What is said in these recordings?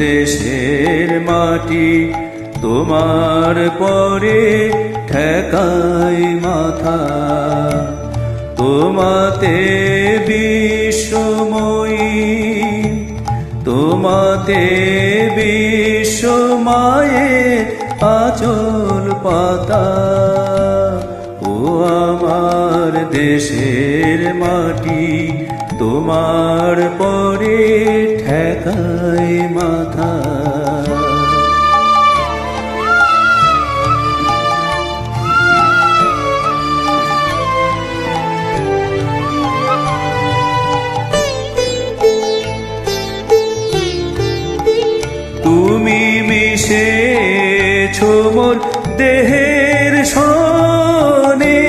দেশের মাটি তোমার পরে ঠেকাই মাথা। তোমাতে বিশ্বময়ী, তোমাতে বিশ্বমায়ের আঁচল পাতা। ও আমার দেশের মাটি তোমার পরে ঠেকাই মাথা। তুমি মিশেছো মোর দেহের সনে,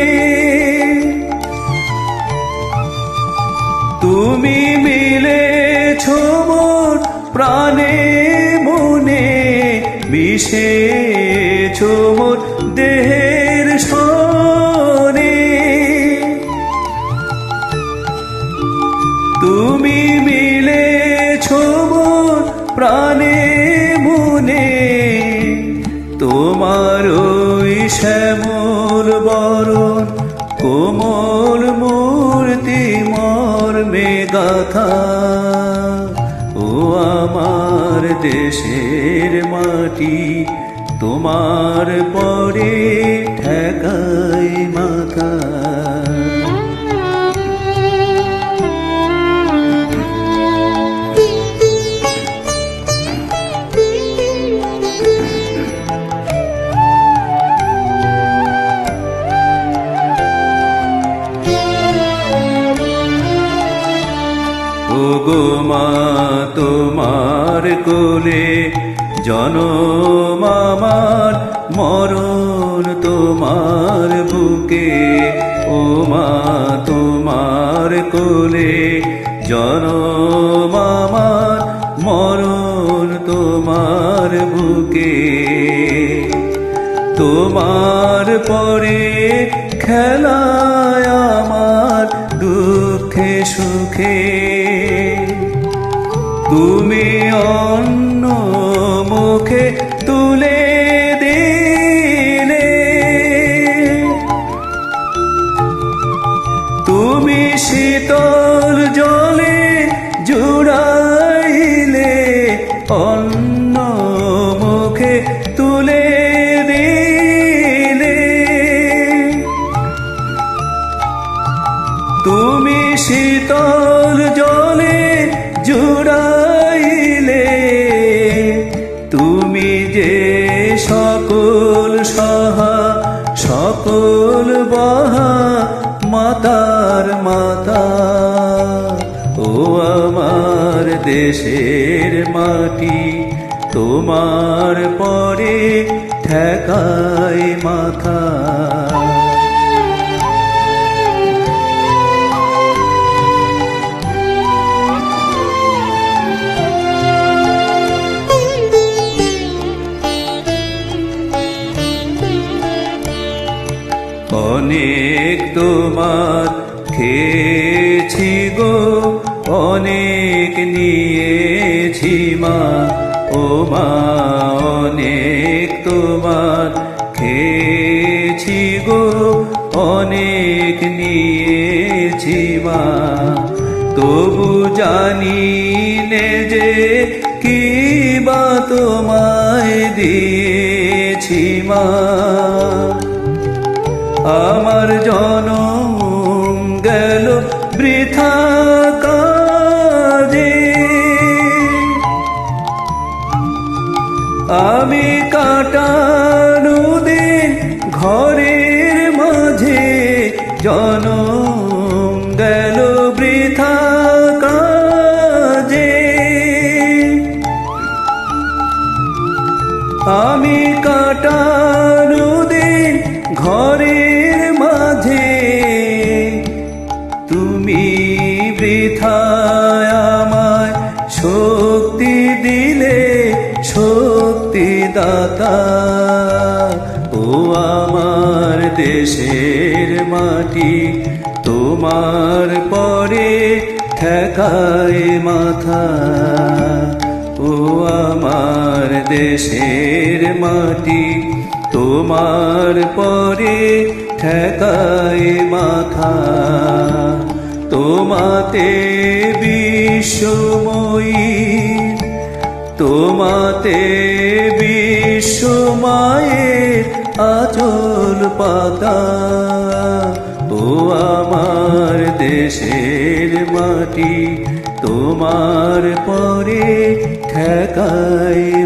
তুমি মিলেছো মোর প্রাণে মনে, মিশেছো মোর দেহের সনে। তুমি মিলেছো মোর প্রাণে মনে, তোমার ওই শ্যামল বরণ কোমল মূর্তি মর্মে গাথা। ও আমার দেশের মাটি তোমার পরে ঠেকাই মাথা। ওগো মা তোমার কোলে জনম আমার, মরণ তোমার বুকে। ও মা তোমার কোলে জনম আমার, মরণ তোমার বুকে। তোমার পরে খেলায় আমার দুঃখে সুখে, তুমি অন্য মুখে তুলে দিলে। তুমি শীতল জলে জুড়াইলে, অন্য মুখে তুলে দিলে। তুমি শীতল জলে জুড়াইলে, তুমি যে সকল সহা সকল বহা মাতার মাতা। ও আমার দেশের মাটি তোমার পরে ঠেকাই মাথা। অনেক তোমার খেয়েছি গো, অনেক নিয়েছি মা। ও মা অনেক তোমার খেয়েছি গো, অনেক নিয়েছি মা। তবু জানি নে যে কি বা তোমায় দিয়েছি মা। আমার জনম গেল বৃথা কাজে, আমি কাটানো দিন ঘরের মাঝে, জনম গেল বৃথা কাজে। আমি কাটানো দিন ঘরের মাঝে, তুমি বৃথায় আমায় শক্তি দিলে, শক্তি দাতা। ও আমার দেশের মাটি তোমার পরে ঠেকায় মাথা। ও আমার দেশের মাটি তোমার পরে ঠেকায় মাথা তোমাতে বিশ্বময়ী তোমাতে বিশ্বমায়ের আচল পাতা ও আমার দেশের মাটি তোমার পরে ঠেকায়